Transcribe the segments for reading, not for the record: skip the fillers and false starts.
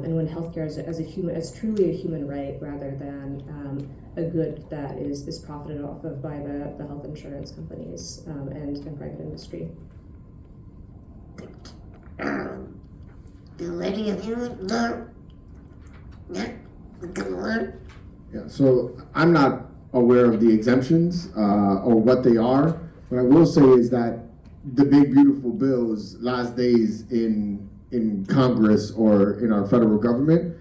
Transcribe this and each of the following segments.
and when healthcare as truly a human right rather than a good that is profited off of by the health insurance companies and private industry. Do any of you know that we can learn? Yeah, so I'm not aware of the exemptions or what they are. What I will say is that the big beautiful bill's last days in Congress or in our federal government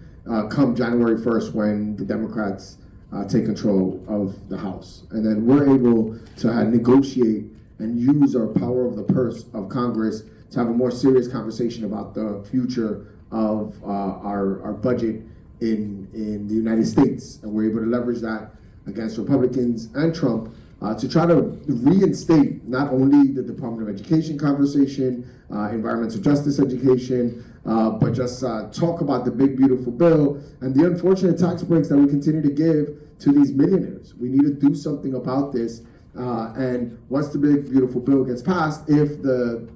come January 1st when the Democrats take control of the House. And then we're able to negotiate and use our power of the purse of Congress to have a more serious conversation about the future of our budget in the United States. And we're able to leverage that against Republicans and Trump to try to reinstate not only the Department of Education conversation, environmental justice education, but just talk about the big beautiful bill and the unfortunate tax breaks that we continue to give to these millionaires. We need to do something about this. And once the big beautiful bill gets passed, if the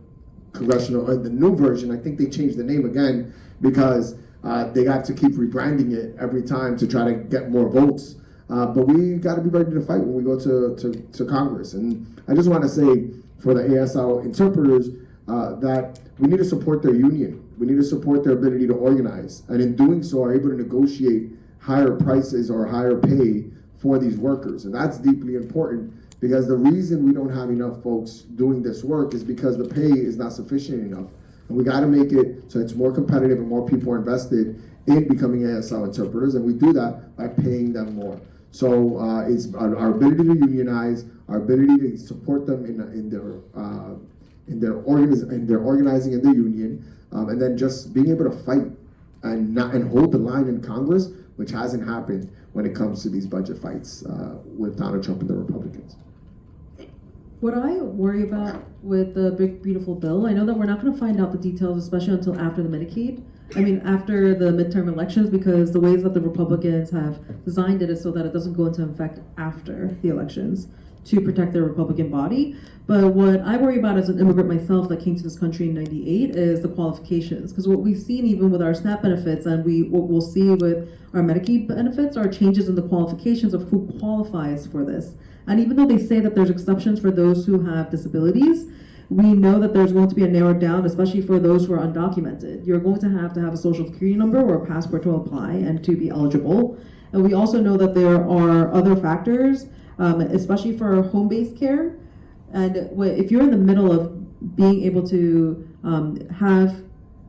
congressional, or the new version, I think they changed the name again because they got to keep rebranding it every time to try to get more votes. But we got to be ready to fight when we go to Congress. And I just want to say for the ASL interpreters that we need to support their union. We need to support their ability to organize. And in doing so, are able to negotiate higher prices or higher pay for these workers. And that's deeply important because the reason we don't have enough folks doing this work is because the pay is not sufficient enough. And we got to make it so it's more competitive and more people are invested in becoming ASL interpreters. And we do that by paying them more. So it's our ability to unionize, our ability to support them in their organizing in the union, and then just being able to fight and hold the line in Congress, which hasn't happened when it comes to these budget fights with Donald Trump and the Republicans. What I worry about with the big beautiful bill, I know that we're not going to find out the details, especially until after the Medicaid. After the midterm elections, because the ways that the Republicans have designed it is so that it doesn't go into effect after the elections to protect their Republican body. But what I worry about as an immigrant myself that came to this country in '98 is the qualifications. Because what we've seen even with our SNAP benefits and what we'll see with our Medicaid benefits are changes in the qualifications of who qualifies for this. And even though they say that there's exceptions for those who have disabilities, we know that there's going to be a narrowed down, especially for those who are undocumented. You're going to have a social security number or a passport to apply and to be eligible. And we also know that there are other factors, especially for home-based care. And if you're in the middle of being able to have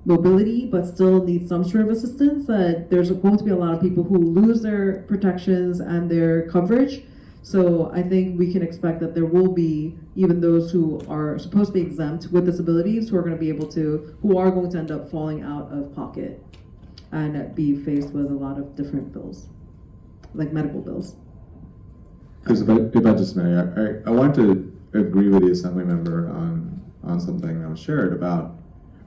mobility but still need some sort of assistance, there's going to be a lot of people who lose their protections and their coverage. So I think we can expect that there will be even those who are supposed to be exempt with disabilities who are going to end up falling out of pocket and be faced with a lot of different bills, like medical bills. Because if I just may, I want to agree with the Assembly member on something that was shared about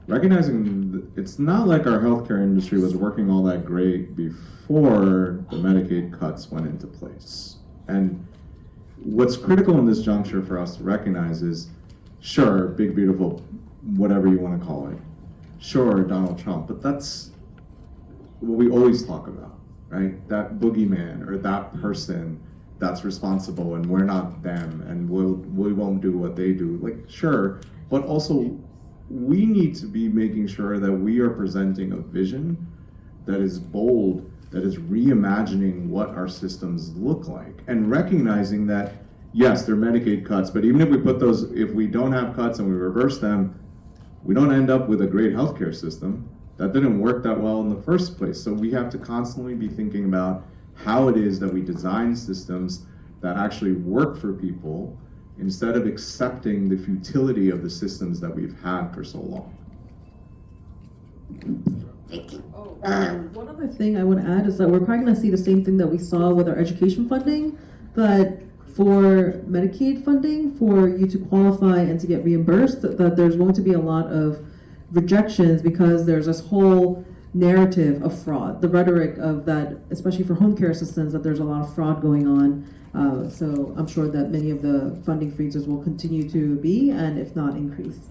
recognizing it's not like our healthcare industry was working all that great before the Medicaid cuts went into place. And what's critical in this juncture for us to recognize is, sure, big, beautiful, whatever you want to call it. Sure, Donald Trump, but that's what we always talk about, right? That boogeyman or that person that's responsible and we're not them and we won't do what they do. Like, sure, but also we need to be making sure that we are presenting a vision that is bold, that is reimagining what our systems look like and recognizing that, yes, there are Medicaid cuts, but even if we don't have cuts and we reverse them, we don't end up with a great healthcare system. That didn't work that well in the first place. So we have to constantly be thinking about how it is that we design systems that actually work for people instead of accepting the futility of the systems that we've had for so long. One other thing I want to add is that we're probably going to see the same thing that we saw with our education funding, but for Medicaid funding, for you to qualify and to get reimbursed, that there's going to be a lot of rejections because there's this whole narrative of fraud, the rhetoric of that, especially for home care assistants, that there's a lot of fraud going on. So I'm sure that many of the funding freezes will continue to be, and if not increase.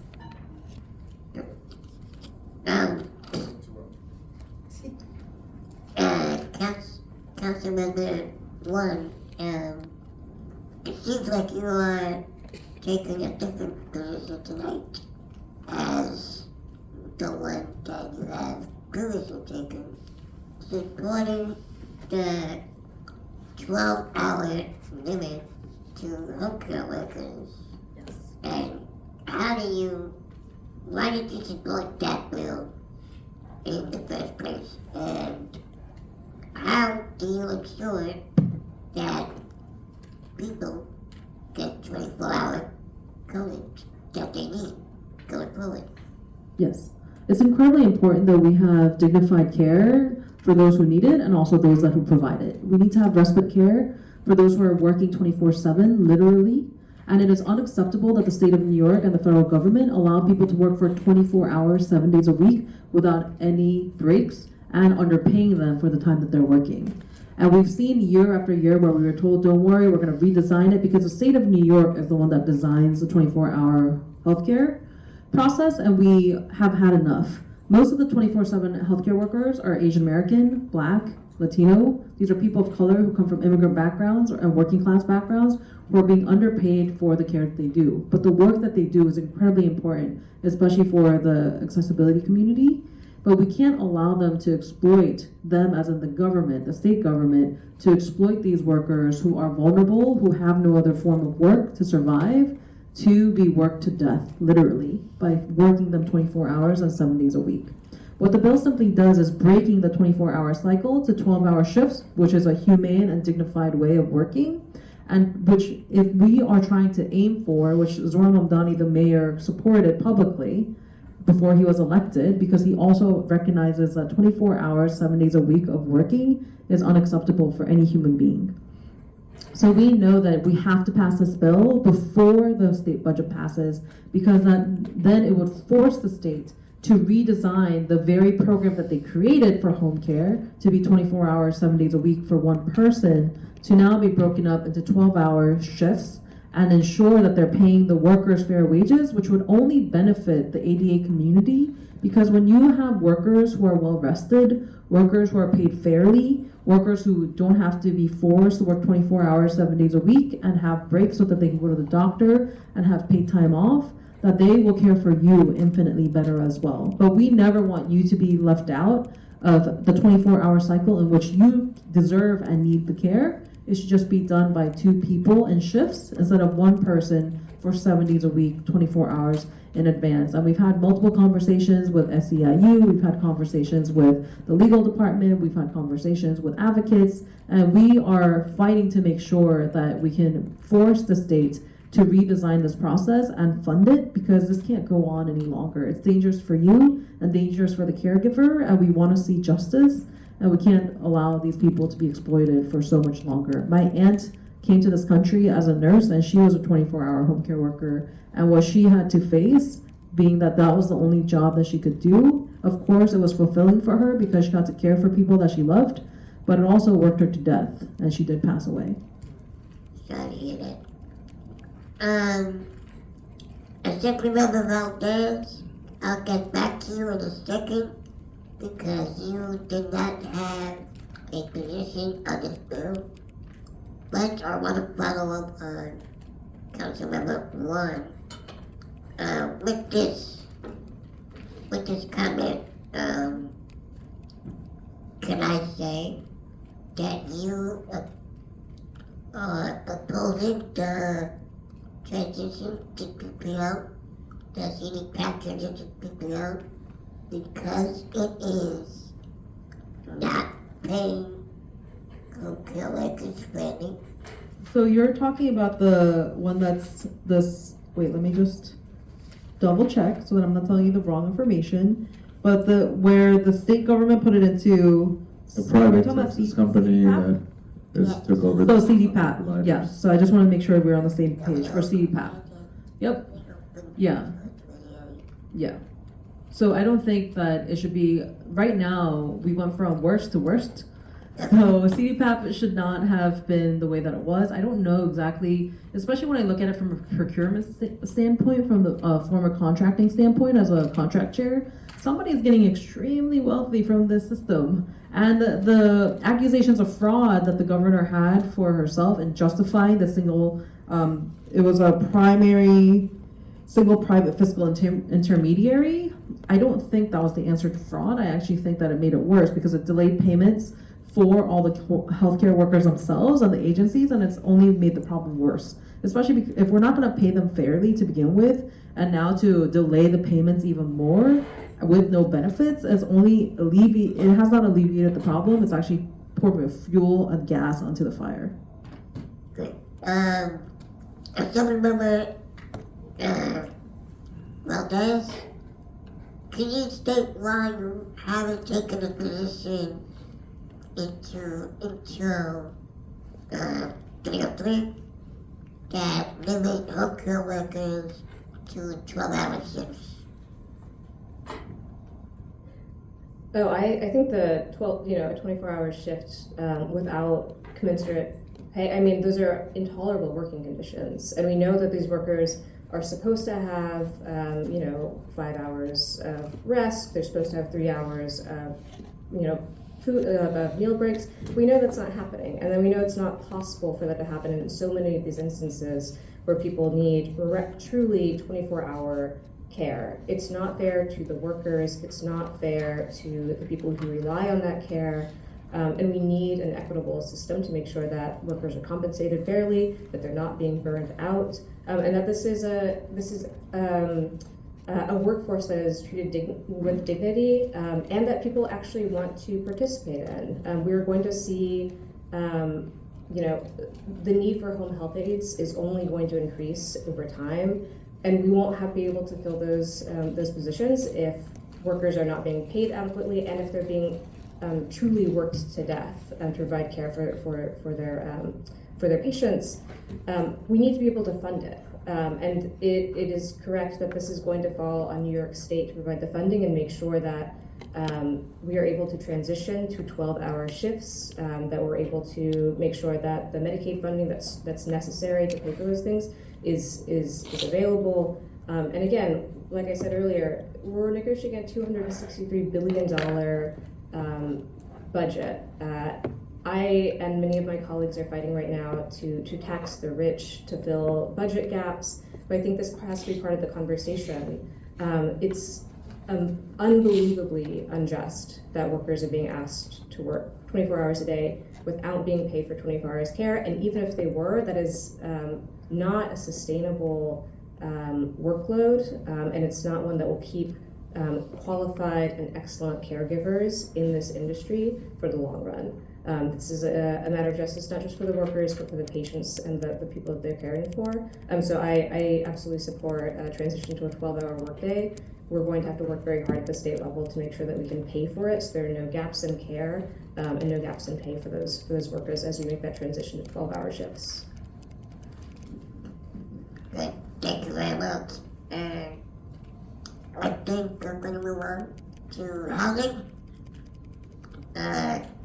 Councilmember One, it seems like you are taking a different position tonight as the one that you have previously taken, supporting the 12-hour limit to healthcare workers. Yes. And why did you support that bill in the first place? And how do you ensure that people get 24-hour coverage that they need going forward? Yes. It's incredibly important that we have dignified care for those who need it and also those that who provide it. We need to have respite care for those who are working 24/7, literally. And it is unacceptable that the state of New York and the federal government allow people to work for 24 hours, 7 days a week without any breaks and underpaying them for the time that they're working. And we've seen year after year where we were told, don't worry, we're going to redesign it, because the state of New York is the one that designs the 24-hour healthcare process, and we have had enough. Most of the 24/7 healthcare workers are Asian American, Black, Latino. These are people of color who come from immigrant backgrounds and working class backgrounds who are being underpaid for the care that they do. But the work that they do is incredibly important, especially for the accessibility community. But we can't allow them to exploit them, as in the government, the state government, to exploit these workers who are vulnerable, who have no other form of work to survive, to be worked to death, literally, by working them 24 hours and 7 days a week. What the bill simply does is breaking the 24-hour cycle to 12-hour shifts, which is a humane and dignified way of working, and which, if we are trying to aim for, which Zohran Mamdani, the mayor, supported publicly before he was elected, because he also recognizes that 24 hours, 7 days a week of working is unacceptable for any human being. So we know that we have to pass this bill before the state budget passes, because then it would force the state to redesign the very program that they created for home care to be 24 hours, 7 days a week for one person, to now be broken up into 12-hour shifts, and ensure that they're paying the workers fair wages, which would only benefit the ADA community. Because when you have workers who are well rested, workers who are paid fairly, workers who don't have to be forced to work 24 hours, 7 days a week, and have breaks so that they can go to the doctor and have paid time off, that they will care for you infinitely better as well. But we never want you to be left out of the 24-hour cycle in which you deserve and need the care. It should just be done by 2 people in shifts instead of 1 person for 7 days a week, 24 hours in advance. And we've had multiple conversations with SEIU, we've had conversations with the legal department, we've had conversations with advocates, and we are fighting to make sure that we can force the state to redesign this process and fund it, because this can't go on any longer. It's dangerous for you and dangerous for the caregiver, and we want to see justice, and we can't allow these people to be exploited for so much longer. My aunt came to this country as a nurse, and she was a 24-hour home care worker, and what she had to face, being that that was the only job that she could do, of course it was fulfilling for her because she got to care for people that she loved, but it also worked her to death, and she did pass away. Sorry to hear that. Assembly Member Valdez, I'll get back to you in a second, because you did not have a position on this bill. But I want to follow up on Councilmember One. With this comment, can I say that you are opposing the transition to PPO, the CDPAP transition to PPO, because it is not paying home care workers fairly? So you're talking about the one that's this, wait, let me just double check so that I'm not telling you the wrong information. But where the state government put it into The private we're talking about Texas C- company CDPAP? that is took over. So the CDPAP, providers. yeah. So I just want to make sure we're on the same page for CDPAP. Yep. Yeah. Yeah. So I don't think that it should be, right now, we went from worst to worst. So CDPAP should not have been the way that it was. I don't know exactly, especially when I look at it from a procurement standpoint, from the former contracting standpoint as a contract chair. Somebody is getting extremely wealthy from this system. And the accusations of fraud that the governor had for herself and justifying the single, it was a primary single private fiscal intermediary. I don't think that was the answer to fraud. I actually think that it made it worse because it delayed payments for all the healthcare workers themselves and the agencies, and it's only made the problem worse. Especially if we're not going to pay them fairly to begin with, and now to delay the payments even more with no benefits, it has not alleviated the problem. It's actually poured more fuel and gas onto the fire. Good. I still remember, Valdez. Can you state why you haven't taken a position into 303 that limit healthcare workers to 12-hour shifts? Oh, I think the 24-hour shift without commensurate pay, I mean, those are intolerable working conditions. And we know that these workers are supposed to have, 5 hours of rest. They're supposed to have 3 hours of, food, meal breaks. We know that's not happening. And then we know it's not possible for that to happen in so many of these instances where people need truly 24-hour care. It's not fair to the workers. It's not fair to the people who rely on that care. And we need an equitable system to make sure that workers are compensated fairly, that they're not being burned out, and that this is a workforce that is treated with dignity, and that people actually want to participate in. We're going to see, the need for home health aides is only going to increase over time, and we won't be able to fill those positions if workers are not being paid adequately and if they're being truly worked to death to provide care for their patients. We need to be able to fund it. And it is correct that this is going to fall on New York State to provide the funding and make sure that we are able to transition to 12-hour shifts, that we're able to make sure that the Medicaid funding that's necessary to pay for those things is available. And again, like I said earlier, we're negotiating a $263 billion budget. I and many of my colleagues are fighting right now to tax the rich to fill budget gaps, but I think this has to be part of the conversation. It's unbelievably unjust that workers are being asked to work 24 hours a day without being paid for 24 hours care, and even if they were, that is not a sustainable workload, and it's not one that will keep qualified and excellent caregivers in this industry for the long run. This is a matter of justice, not just for the workers, but for the patients and the people that they're caring for. So I absolutely support a transition to a 12-hour workday. We're going to have to work very hard at the state level to make sure that we can pay for it, so there are no gaps in care and no gaps in pay for those workers as we make that transition to 12-hour shifts. Good. Thank you very much. I think I'm going to move on to housing.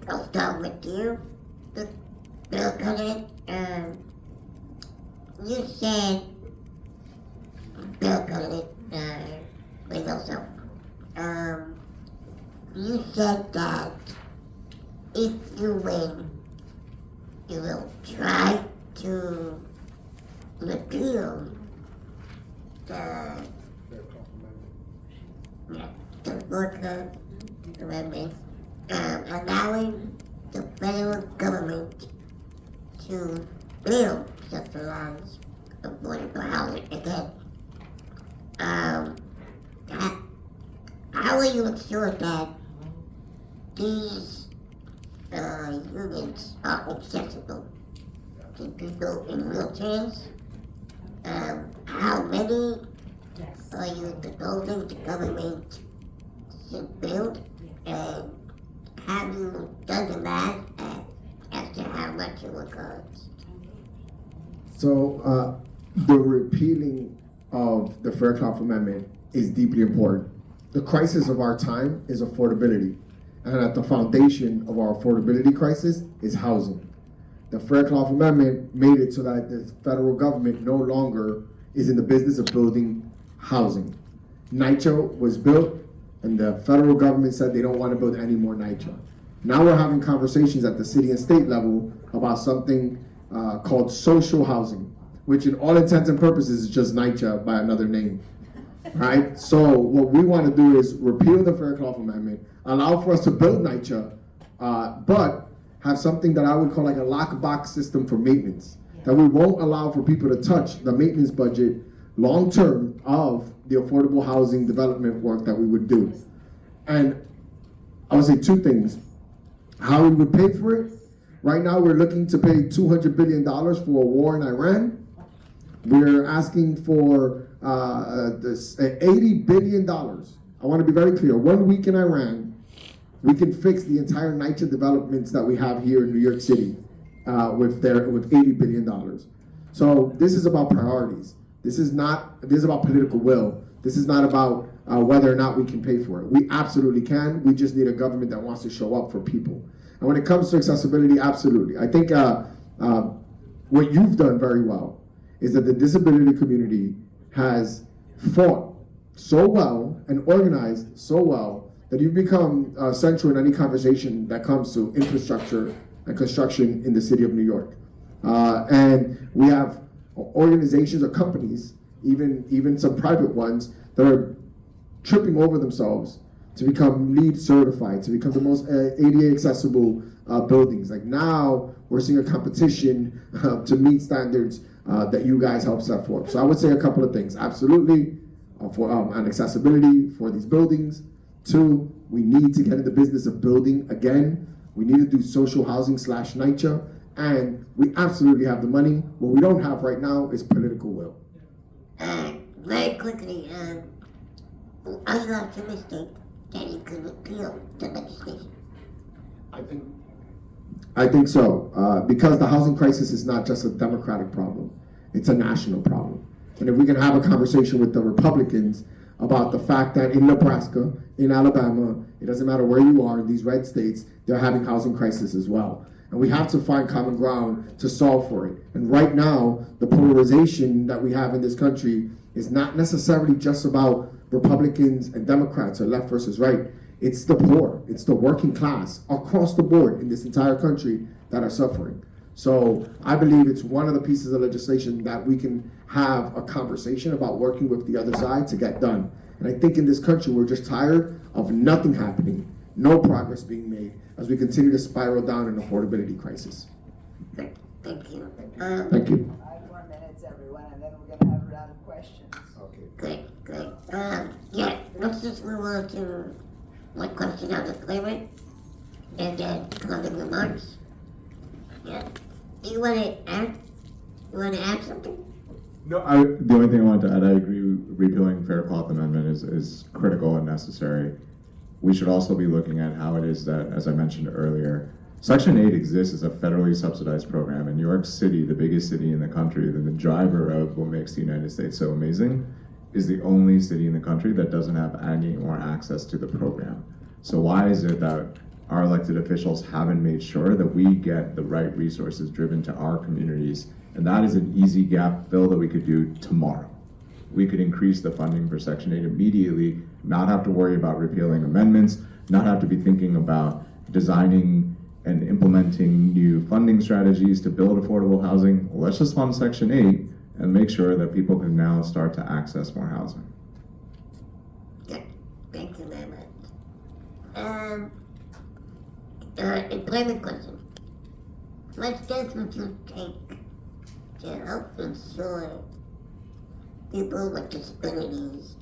I'll start with you, Bill Cullen. You said, Bill Cullen, wait also. You said that if you win, you will try to repeal the worker amendment, allowing the federal government to build subsidized affordable housing again. How will you ensure that these units are accessible to people in wheelchairs? How many are you proposing the government should build? And have you done the math as to how much it will cost? So the repealing of the Fairclough Amendment is deeply important. The crisis of our time is affordability. and at the foundation of our affordability crisis is housing. The Fairclough Amendment made it so that the federal government no longer is in the business of building housing. NYCHA was built, and the federal government said they don't want to build any more NYCHA. Now we're having conversations at the city and state level about something called social housing, which in all intents and purposes is just NYCHA by another name. Right? So what we want to do is repeal the Fairclough Amendment, allow for us to build NYCHA, but have something that I would call like a lockbox system for maintenance, that we won't allow for people to touch the maintenance budget long term of the affordable housing development work that we would do. And I would say two things. How we would pay for it. Right now we're looking to pay $200 billion for a war in Iran. We're asking for this $80 billion. I want to be very clear. 1 week in Iran, we can fix the entire NYCHA developments that we have here in New York City with $80 billion. So this is about priorities. This is about political will. This is not about whether or not we can pay for it. We absolutely can. We just need a government that wants to show up for people. And when it comes to accessibility, absolutely. I think what you've done very well is that the disability community has fought so well and organized so well that you've become central in any conversation that comes to infrastructure and construction in the city of New York. And we have organizations or companies, even some private ones, that are tripping over themselves to become LEED certified, to become the most ADA accessible buildings. Like now, we're seeing a competition to meet standards that you guys help set forth. So I would say a couple of things. Absolutely, for on accessibility for these buildings. 2, we need to get in the business of building again. We need to do social housing / NYCHA. And we absolutely have the money. What we don't have right now is political will. Very quickly, are you optimistic that you could repeal the legislation? I think so, because the housing crisis is not just a Democratic problem, it's a national problem. And if we can have a conversation with the Republicans about the fact that in Nebraska, in Alabama, it doesn't matter where you are in these red states, they're having housing crisis as well. And we have to find common ground to solve for it. And right now, the polarization that we have in this country is not necessarily just about Republicans and Democrats or left versus right. It's the poor, it's the working class across the board in this entire country that are suffering. So I believe it's one of the pieces of legislation that we can have a conversation about working with the other side to get done. And I think in this country, we're just tired of nothing happening, no progress being made as we continue to spiral down an affordability crisis. Thank you. Thank you. 5 more minutes, everyone, and then we're going to have a round of questions. Okay. Great. Yeah, let's just move on to one question on the flavor, and then closing remarks. Yeah. Do you want to add? You want to add something? No, the only thing I wanted to add, I agree, repealing Fairclough Amendment is critical and necessary. We should also be looking at how it is that, as I mentioned earlier, Section 8 exists as a federally subsidized program. In New York City, the biggest city in the country, the driver of what makes the United States so amazing, is the only city in the country that doesn't have any more access to the program. So why is it that our elected officials haven't made sure that we get the right resources driven to our communities? And that is an easy gap fill that we could do tomorrow. We could increase the funding for Section 8 immediately, not have to worry about repealing amendments, not have to be thinking about designing and implementing new funding strategies to build affordable housing. Let's just fund Section 8 and make sure that people can now start to access more housing. Good. Thank you very much. Employment question. What steps would you take to help ensure people with disabilities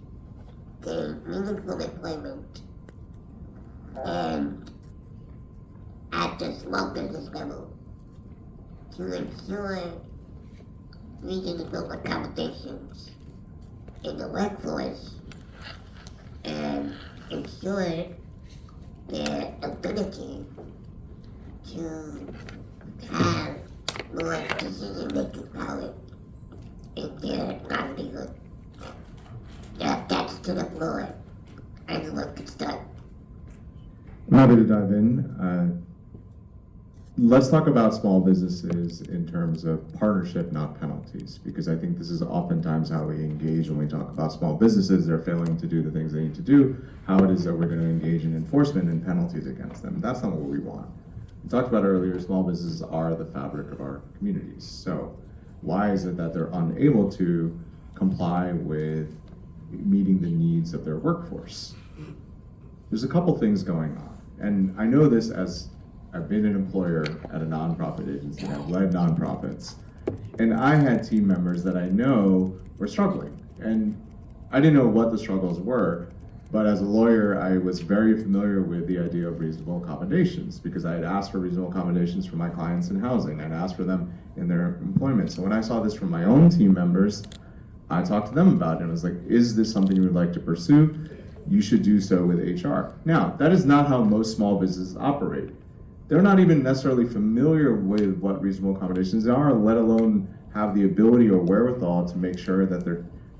gain meaningful employment and at the small business level to ensure reasonable accommodations in the workforce and ensure their ability to have more decision-making power in their livelihood? That's to the floor, and the work can start. I'm happy to dive in. Let's talk about small businesses in terms of partnership, not penalties, because I think this is oftentimes how we engage when we talk about small businesses. They're failing to do the things they need to do, how it is that we're going to engage in enforcement and penalties against them. That's not what we want. We talked about earlier, small businesses are the fabric of our communities. So why is it that they're unable to comply with meeting the needs of their workforce? There's a couple things going on. And I know this as I've been an employer at a nonprofit agency. I've led nonprofits. And I had team members that I know were struggling. And I didn't know what the struggles were, but as a lawyer, I was very familiar with the idea of reasonable accommodations because I had asked for reasonable accommodations for my clients in housing. I'd asked for them in their employment. So when I saw this from my own team members, I talked to them about it and I was like, is this something you would like to pursue? You should do so with HR. Now, that is not how most small businesses operate. They're not even necessarily familiar with what reasonable accommodations are, let alone have the ability or wherewithal to make sure that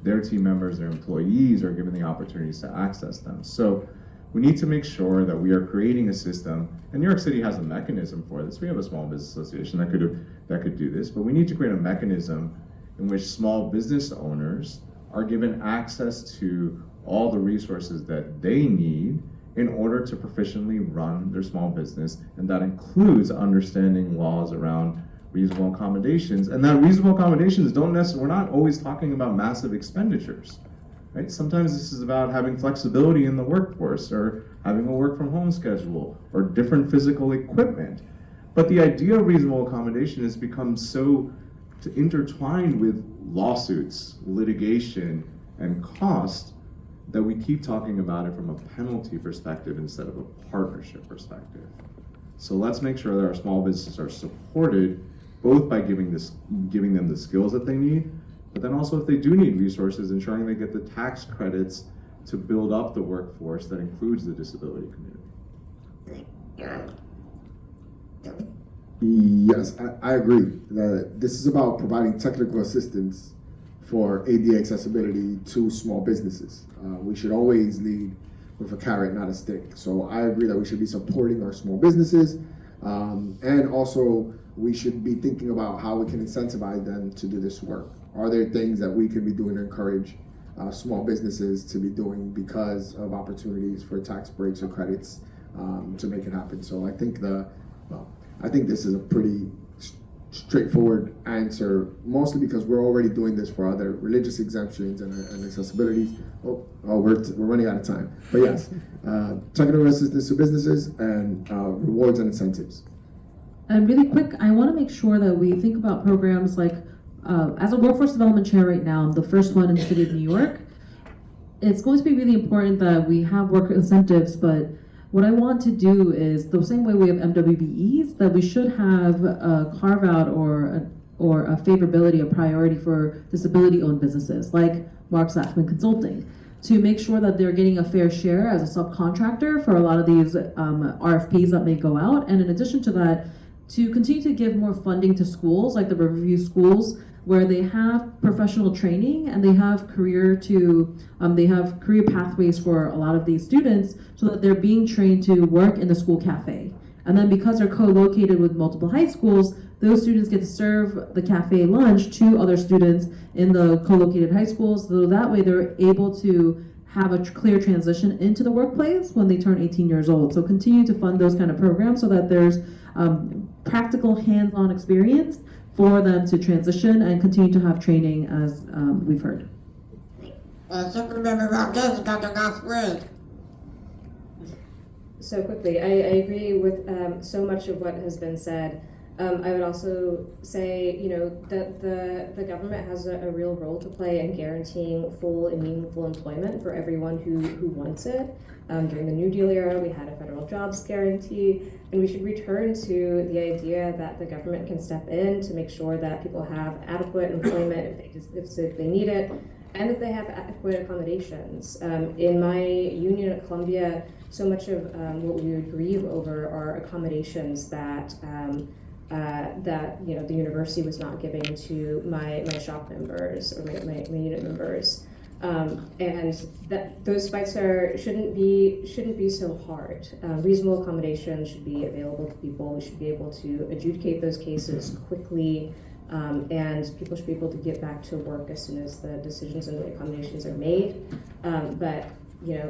their team members, their employees are given the opportunities to access them. So we need to make sure that we are creating a system, and New York City has a mechanism for this. We have a small business association that could do this, but we need to create a mechanism in which small business owners are given access to all the resources that they need in order to proficiently run their small business, and that includes understanding laws around reasonable accommodations. And that reasonable accommodations don't necessarily, we're not always talking about massive expenditures, right? Sometimes this is about having flexibility in the workforce, or having a work from home schedule, or different physical equipment. But the idea of reasonable accommodation has become so intertwined with lawsuits, litigation, and cost that we keep talking about it from a penalty perspective instead of a partnership perspective. So let's make sure that our small businesses are supported both by giving them the skills that they need, but then also if they do need resources, ensuring they get the tax credits to build up the workforce that includes the disability community. Yes, I agree that this is about providing technical assistance for ADA accessibility to small businesses. We should always lead with a carrot, not a stick. So I agree that we should be supporting our small businesses, and also we should be thinking about how we can incentivize them to do this work. Are there things that we can be doing to encourage small businesses to be doing because of opportunities for tax breaks or credits to make it happen? So I think I think this is a pretty straightforward answer, mostly because we're already doing this for other religious exemptions and accessibilities. We're running out of time. But yes, technical assistance to businesses and rewards and incentives. And really quick, I want to make sure that we think about programs like, as a workforce development chair right now, I'm the first one in the city of New York. It's going to be really important that we have work incentives, but what I want to do is, the same way we have MWBEs, that we should have a carve out or a favorability, a priority for disability-owned businesses, like Mark Saxman Consulting, to make sure that they're getting a fair share as a subcontractor for a lot of these RFPs that may go out. And in addition to that, to continue to give more funding to schools, like the Riverview schools, where they have professional training and they have career pathways for a lot of these students, so that they're being trained to work in the school cafe. And then because they're co-located with multiple high schools, those students get to serve the cafe lunch to other students in the co-located high schools, so that way they're able to have a clear transition into the workplace when they turn 18 years old. So continue to fund those kind of programs so that there's practical hands-on experience for them to transition and continue to have training, as we've heard. Councilmember Valdez, you got the last word. So quickly, I agree with so much of what has been said. I would also say, that the government has a real role to play in guaranteeing full and meaningful employment for everyone who wants it. During the New Deal era, we had a federal jobs guarantee, and we should return to the idea that the government can step in to make sure that people have adequate employment if they need it, and that they have adequate accommodations. In my union at Columbia, so much of what we would grieve over are accommodations that the university was not giving to my shop members or my unit members. And that those fights shouldn't be so hard. Reasonable accommodation should be available to people. We should be able to adjudicate those cases quickly, and people should be able to get back to work as soon as the decisions and the accommodations are made. But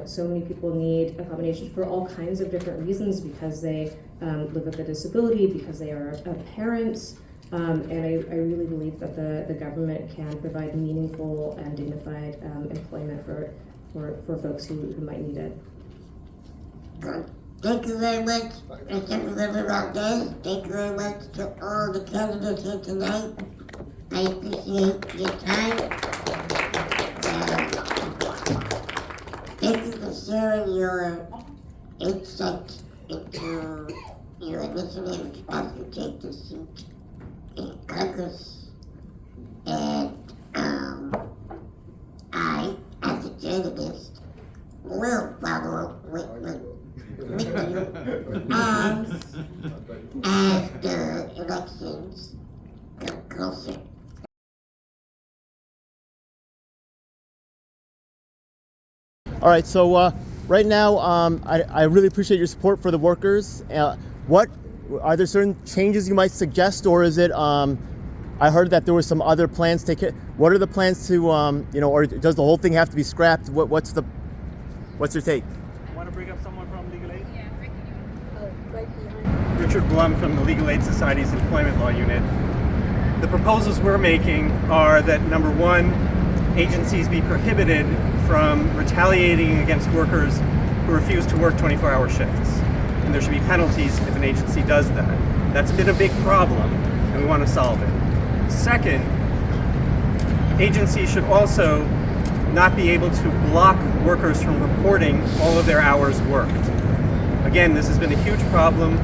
so many people need accommodations for all kinds of different reasons, because they live with a disability, because they are a parent. And I really believe that the government can provide meaningful and dignified employment for folks who might need it. Good. Thank you very much, Representative Valdez. Thank you very much to all the candidates here tonight. I appreciate your time. Thank you for sharing your insights into your initiatives as you take the seat in Congress. And I, as a journalist, will follow with you as the elections come closer. All right, so right now, I really appreciate your support for the workers. What are there certain changes you might suggest, or is it? I heard that there were some other plans to take it. What are the plans to, or does the whole thing have to be scrapped? What's your take? Want to bring up someone from Legal Aid? Yeah, right behind. Richard Blum from the Legal Aid Society's Employment Law Unit. The proposals we're making are that, number one, agencies be prohibited from retaliating against workers who refuse to work 24-hour shifts. And there should be penalties if an agency does that. That's been a big problem, and we want to solve it. Second, agencies should also not be able to block workers from reporting all of their hours worked. Again, this has been a huge problem.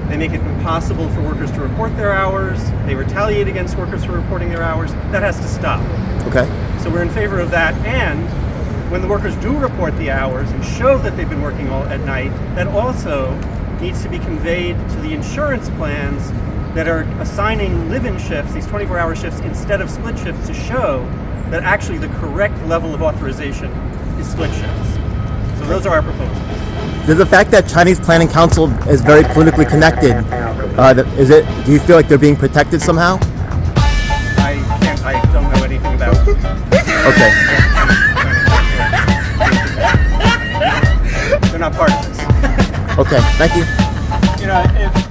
They make it impossible for workers to report their hours. They retaliate against workers for reporting their hours. That has to stop. Okay. So we're in favor of that. And when the workers do report the hours and show that they've been working all at night, that also needs to be conveyed to the insurance plans that are assigning live-in shifts, these 24-hour shifts, instead of split shifts, to show that actually the correct level of authorization is split shifts. So those are our proposals. Does the fact that Chinese Planning Council is very politically connected, do you feel like they're being protected somehow? I don't know anything about it. Okay. They're not part of this. Okay, thank you. If